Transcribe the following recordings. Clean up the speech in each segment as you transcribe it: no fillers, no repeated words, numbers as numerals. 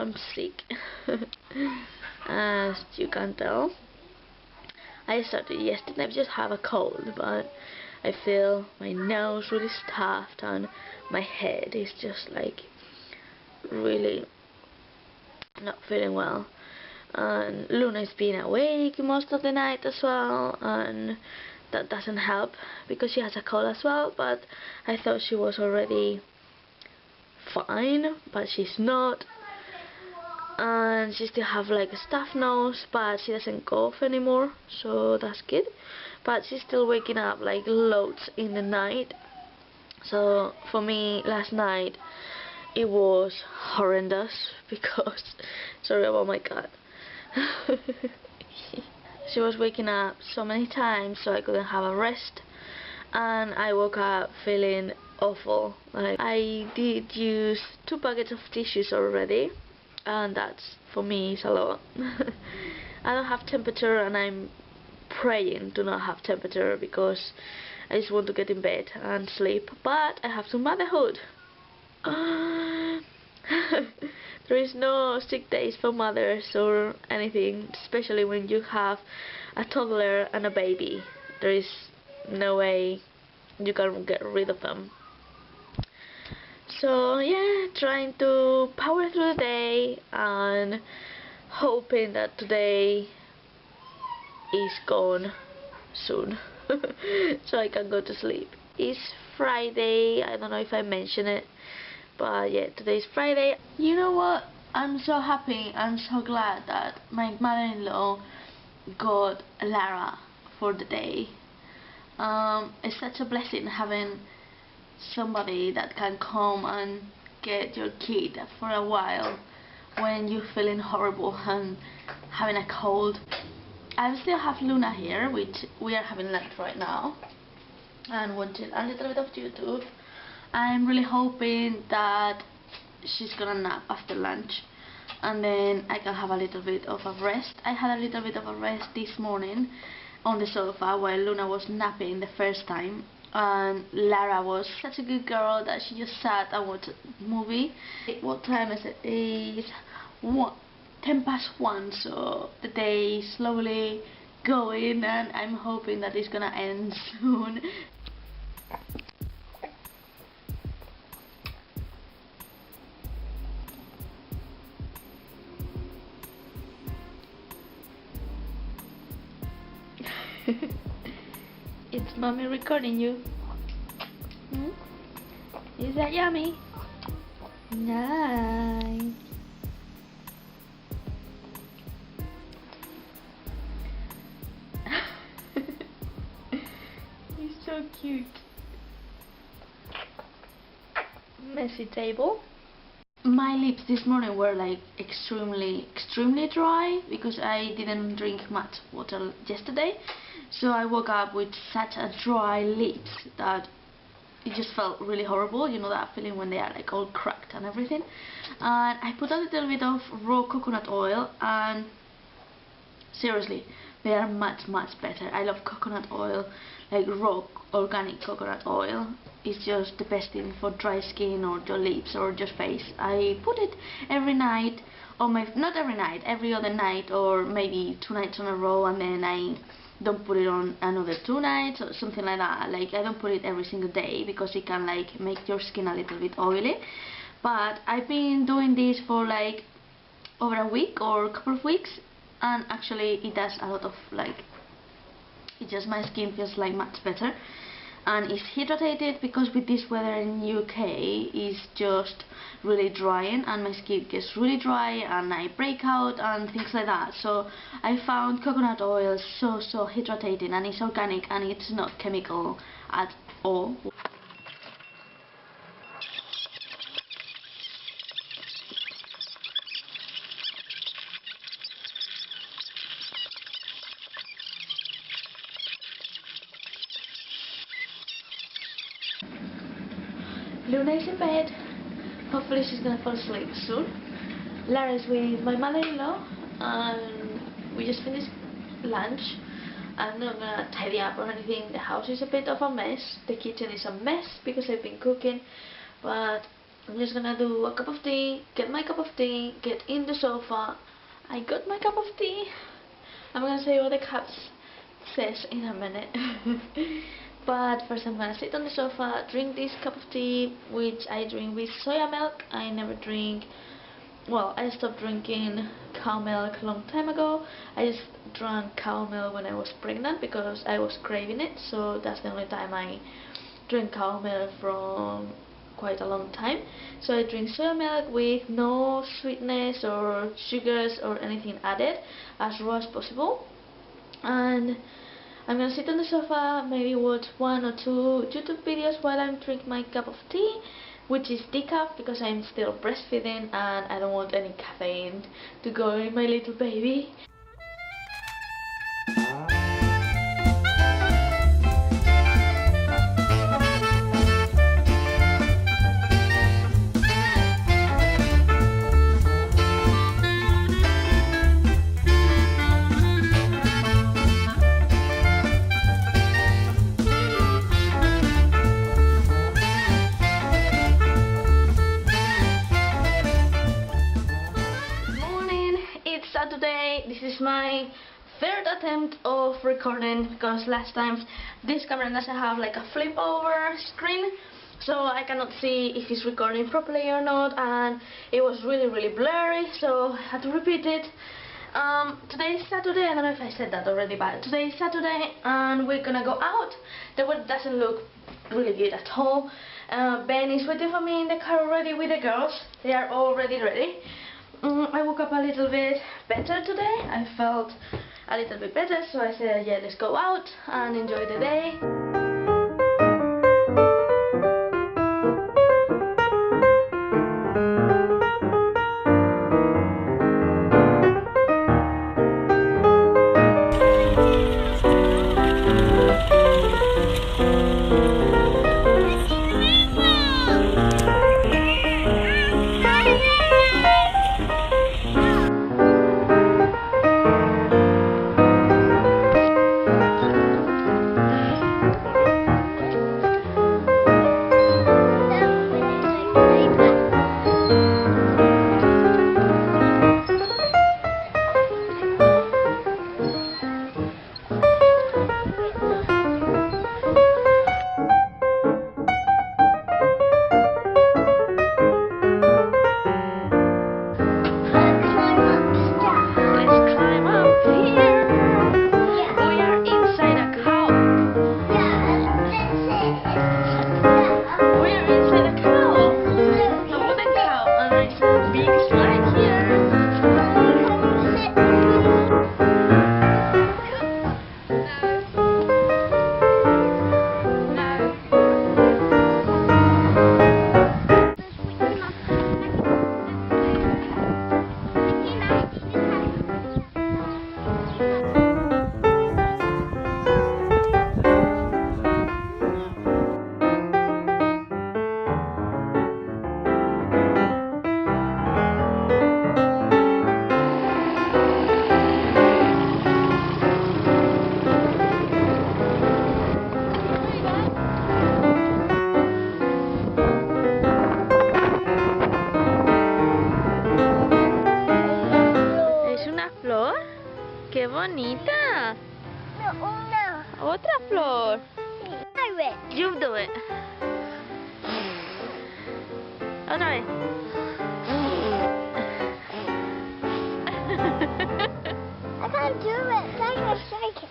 I'm sick. As you can tell, I started yesterday. I just have a cold, but I feel my nose really stuffed and my head is just like really not feeling well. And Luna's been awake most of the night as well, and that doesn't help because she has a cold as well. But I thought she was already fine, but she's not, and she still have like a stuffed nose, but she doesn't cough anymore, so that's good. But she's still waking up like loads in the night. So for me last night it was horrendous because sorry about my cat. She was waking up so many times, so I couldn't have a rest, and I woke up feeling awful. Like, I did use 2 packets of tissues already, and that's for me is a lot. I don't have temperature, and I'm praying to not have temperature because I just want to get in bed and sleep, but I have some motherhood. There is no sick days for mothers or anything, especially when you have a toddler and a baby. There is no way you can get rid of them. So yeah, trying to power through the day and hoping that today is gone soon so I can go to sleep. It's Friday, I don't know if I mentioned it, but yeah, today's Friday. You know what? I'm so happy, I'm so glad that my mother-in-law got Lara for the day. It's such a blessing having somebody that can come and get your kid for a while when you're feeling horrible and having a cold. I still have Luna here, which we are having lunch right now, and watching a little bit of YouTube. I'm really hoping that she's gonna nap after lunch and then I can have a little bit of a rest. I had a little bit of a rest this morning on the sofa while Luna was napping the first time, and Lara was such a good girl that she just sat and watched a movie. What time is it? It's 1:10 so the day is slowly going and I'm hoping that it's gonna end soon. It's mommy recording you. Is that yummy? Nice. He's so cute. Messy table. My lips this morning were like extremely dry because I didn't drink much water yesterday, so I woke up with such a dry lips that it just felt really horrible. You know that feeling when they are like all cracked and everything. And I put a little bit of raw coconut oil, and seriously, they are much better. I love coconut oil, like raw organic coconut oil. It's just the best thing for dry skin or your lips or your face. I put it every night on my, not every night, every other night, or maybe 2 nights in a row, and then I don't put it on another 2 nights or something like that. Like, I don't put it every single day because it can like make your skin a little bit oily. But I've been doing this for like over a week or a couple of weeks, and actually it does a lot of like, it just, my skin feels like much better and it's hydrated, because with this weather in UK is just really drying and my skin gets really dry and I break out and things like that. So I found coconut oil so hydrating, and it's organic and it's not chemical at all. Luna is in bed. Hopefully she's gonna fall asleep soon. Lara is with my mother-in-law and we just finished lunch. I'm not gonna tidy up or anything. The house is a bit of a mess. The kitchen is a mess because I've been cooking, but I'm just gonna do a cup of tea, get my cup of tea, get in the sofa. I got my cup of tea. I'm gonna say what the cup says in a minute. But first I'm gonna sit on the sofa, drink this cup of tea, which I drink with soya milk. I never drink, well, I stopped drinking cow milk a long time ago. I just drank cow milk when I was pregnant because I was craving it, so that's the only time I drink cow milk from quite a long time. So I drink soya milk with no sweetness or sugars or anything added, as raw as possible. And I'm gonna sit on the sofa, maybe watch one or two YouTube videos while I'm drinking my cup of tea, which is decaf because I'm still breastfeeding and I don't want any caffeine to go in my little baby. Saturday. This is my third attempt of recording because last time this camera doesn't have like a flip over screen, so I cannot see if it's recording properly or not, and it was really blurry, so I had to repeat it. Today is Saturday. I don't know if I said that already, but today is Saturday and we're gonna go out. The weather doesn't look really good at all. Ben is waiting for me in the car already with the girls. They are already ready. I woke up a little bit better today. I felt a little bit better, so I said, yeah, let's go out and enjoy the day. ¡Qué bonita! No, una. Otra flor. Sí. You do it. Otra vez. I can't do it. I'm going to shake it.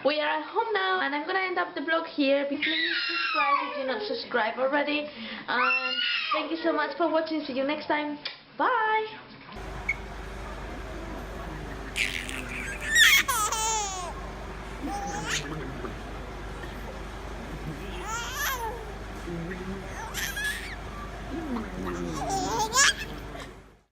We are at home now, and I'm gonna end up the vlog here because subscribe if you're not subscribed already. And thank you so much for watching. See you next time. Bye.